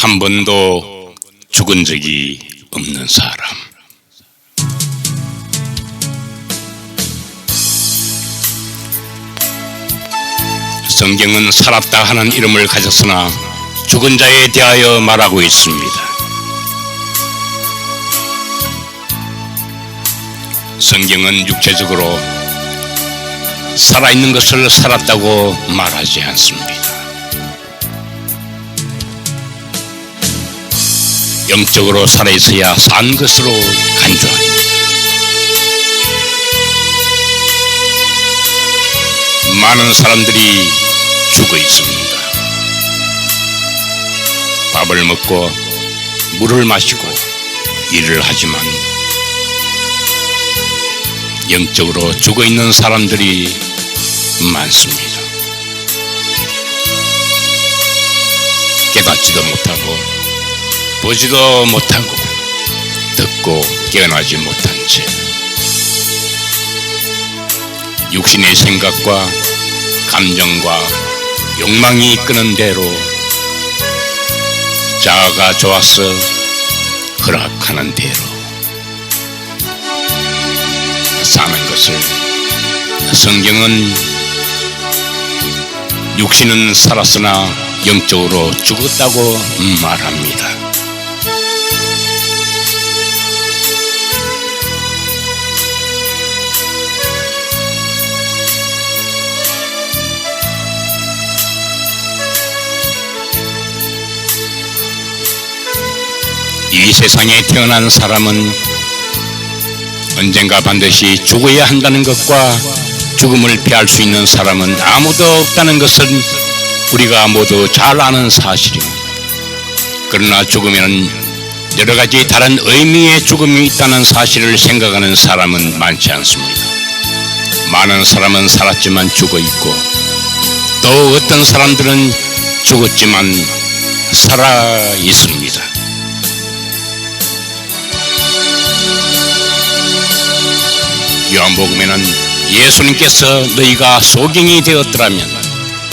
한 번도 죽은 적이 없는 사람. 성경은 살았다 하는 이름을 가졌으나 죽은 자에 대하여 말하고 있습니다. 성경은 육체적으로 살아있는 것을 살았다고 말하지 않습니다. 영적으로 살아있어야 산 것으로 간주합니다. 많은 사람들이 죽어 있습니다. 밥을 먹고 물을 마시고 일을 하지만 영적으로 죽어 있는 사람들이 많습니다. 깨닫지도 못하고 보지도 못하고 듣고 깨어나지 못한 채 육신의 생각과 감정과 욕망이 이끄는 대로 자아가 좋아서 허락하는 대로 사는 것을 성경은 육신은 살았으나 영적으로 죽었다고 말합니다. 이 세상에 태어난 사람은 언젠가 반드시 죽어야 한다는 것과 죽음을 피할 수 있는 사람은 아무도 없다는 것은 우리가 모두 잘 아는 사실입니다. 그러나 죽음에는 여러 가지 다른 의미의 죽음이 있다는 사실을 생각하는 사람은 많지 않습니다. 많은 사람은 살았지만 죽어 있고 또 어떤 사람들은 죽었지만 살아 있습니다. 요한복음에는 예수님께서 너희가 소경이 되었더라면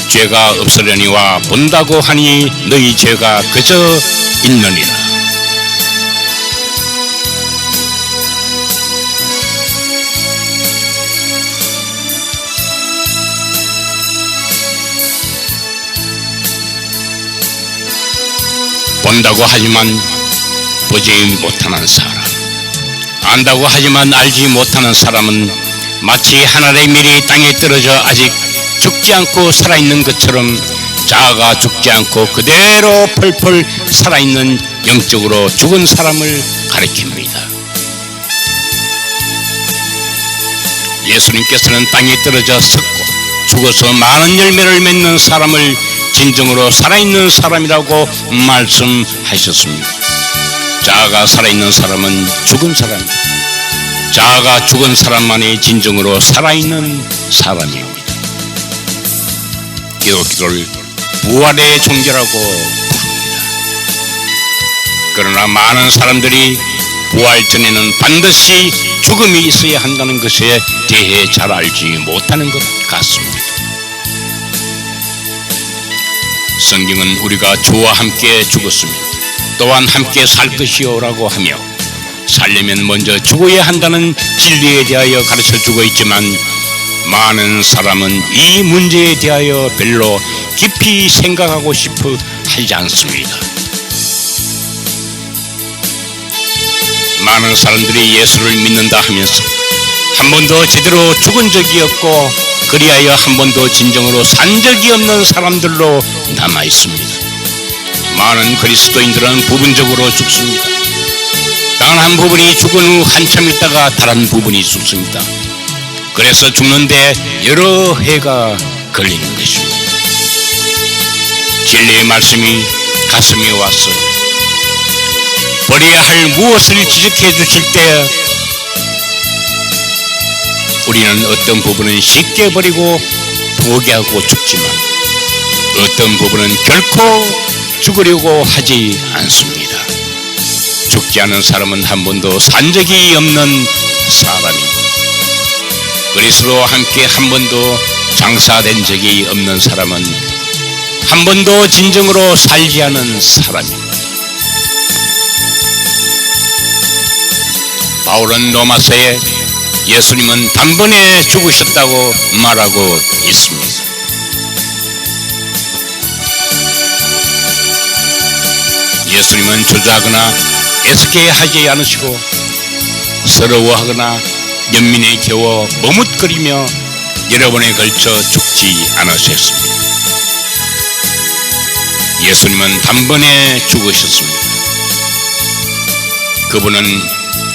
죄가 없으려니와 본다고 하니 너희 죄가 그저 있느니라. 본다고 하지만 보지 못하는 사람, 안다고 하지만 알지 못하는 사람은 마치 하늘의 밀이 땅에 떨어져 아직 죽지 않고 살아있는 것처럼 자아가 죽지 않고 그대로 펄펄 살아있는 영적으로 죽은 사람을 가리킵니다. 예수님께서는 땅에 떨어져 썩고 죽어서 많은 열매를 맺는 사람을 진정으로 살아있는 사람이라고 말씀하셨습니다. 자아가 살아있는 사람은 죽은 사람입니다. 자아가 죽은 사람만이 진정으로 살아있는 사람입니다. 기독교를 부활의 종교라고 부릅니다. 그러나 많은 사람들이 부활 전에는 반드시 죽음이 있어야 한다는 것에 대해 잘 알지 못하는 것 같습니다. 성경은 우리가 주와 함께 죽었습니다. 또한 함께 살 것이요라고 하며 살려면 먼저 죽어야 한다는 진리에 대하여 가르쳐주고 있지만 많은 사람은 이 문제에 대하여 별로 깊이 생각하고 싶어 하지 않습니다. 많은 사람들이 예수를 믿는다 하면서 한 번도 제대로 죽은 적이 없고 그리하여 한 번도 진정으로 산 적이 없는 사람들로 남아 있습니다. 많은 그리스도인들은 부분적으로 죽습니다. 단 한 부분이 죽은 후 한참 있다가 다른 부분이 죽습니다. 그래서 죽는데 여러 해가 걸리는 것입니다. 진리의 말씀이 가슴에 와서 버려야 할 무엇을 지적해 주실 때 우리는 어떤 부분은 쉽게 버리고 포기하고 죽지만 어떤 부분은 결코 죽으려고 하지 않습니다. 죽지 않은 사람은 한 번도 산 적이 없는 사람입니다. 그리스도와 함께 한 번도 장사된 적이 없는 사람은 한 번도 진정으로 살지 않은 사람입니다. 바울은 로마서에 예수님은 단번에 죽으셨다고 말하고 있습니다. 예수님은 주저하거나 애석해 하지 않으시고 서러워하거나 연민에 겨워 머뭇거리며 여러 번에 걸쳐 죽지 않으셨습니다. 예수님은 단번에 죽으셨습니다. 그분은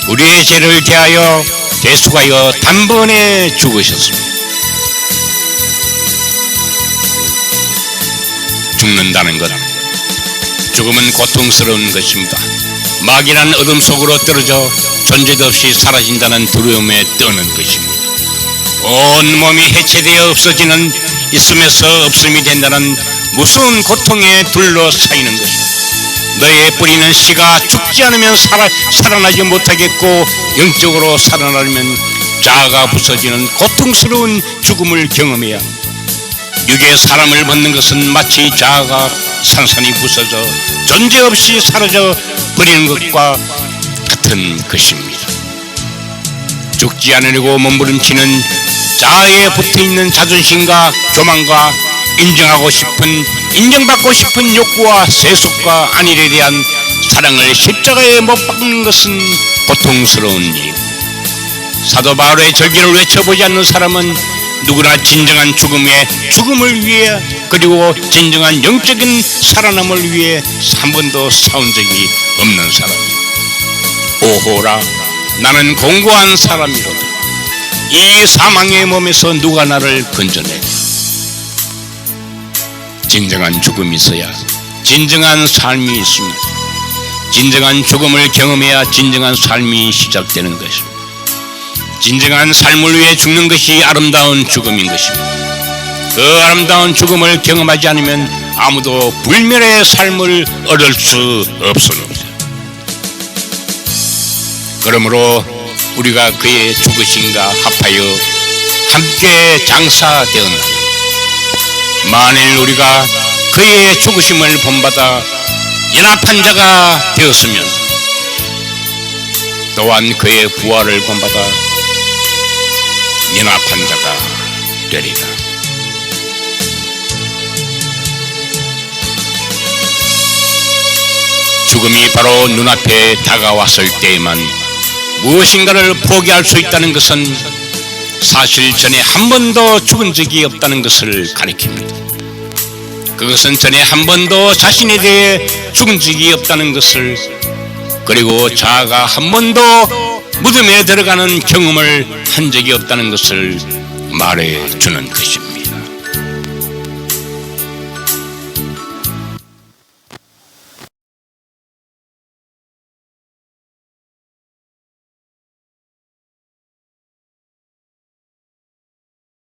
우리의 죄를 대하여 대속하여 단번에 죽으셨습니다. 죽는다는 것, 죽음은 고통스러운 것입니다. 막이란 어둠 속으로 떨어져 존재도 없이 사라진다는 두려움에 떠는 것입니다. 온 몸이 해체되어 없어지는 있음에서 없음이 된다는 무서운 고통에 둘러싸이는 것입니다. 너의 뿌리는 씨가 죽지 않으면 살아나지 못하겠고 영적으로 살아나려면 자아가 부서지는 고통스러운 죽음을 경험해야 합니다. 육의 사람을 벗는 것은 마치 자아가 산산이 부서져 존재 없이 사라져 버리는 것과 같은 것입니다. 죽지 않으려고 몸부림치는 자아에 붙어있는 자존심과 교만과 인정받고 싶은 욕구와 세속과 안일에 대한 사랑을 십자가에 못 박는 것은 고통스러운 일. 사도 바울의 절기를 외쳐보지 않는 사람은 누구나 진정한 죽음을 위해 그리고 진정한 영적인 살아남을 위해 한 번도 싸운 적이 없는 사람이다. 오호라, 나는 공고한 사람이로다. 이 사망의 몸에서 누가 나를 건져내랴. 진정한 죽음이 있어야 진정한 삶이 있습니다. 진정한 죽음을 경험해야 진정한 삶이 시작되는 것입니다. 진정한 삶을 위해 죽는 것이 아름다운 죽음인 것입니다. 그 아름다운 죽음을 경험하지 않으면 아무도 불멸의 삶을 얻을 수 없습니다. 그러므로 우리가 그의 죽으심과 합하여 함께 장사되었나니 만일 우리가 그의 죽으심을 본받아 연합한 자가 되었으면 또한 그의 부활을 본받아 연합한 자가 되리라. 죽음이 바로 눈앞에 다가왔을 때에만 무엇인가를 포기할 수 있다는 것은 사실 전에 한 번도 죽은 적이 없다는 것을 가리킵니다. 그것은 전에 한 번도 자신에 대해 죽은 적이 없다는 것을, 그리고 자아가 한 번도 무덤에 들어가는 경험을 한 적이 없다는 것을 말해 주는 것입니다.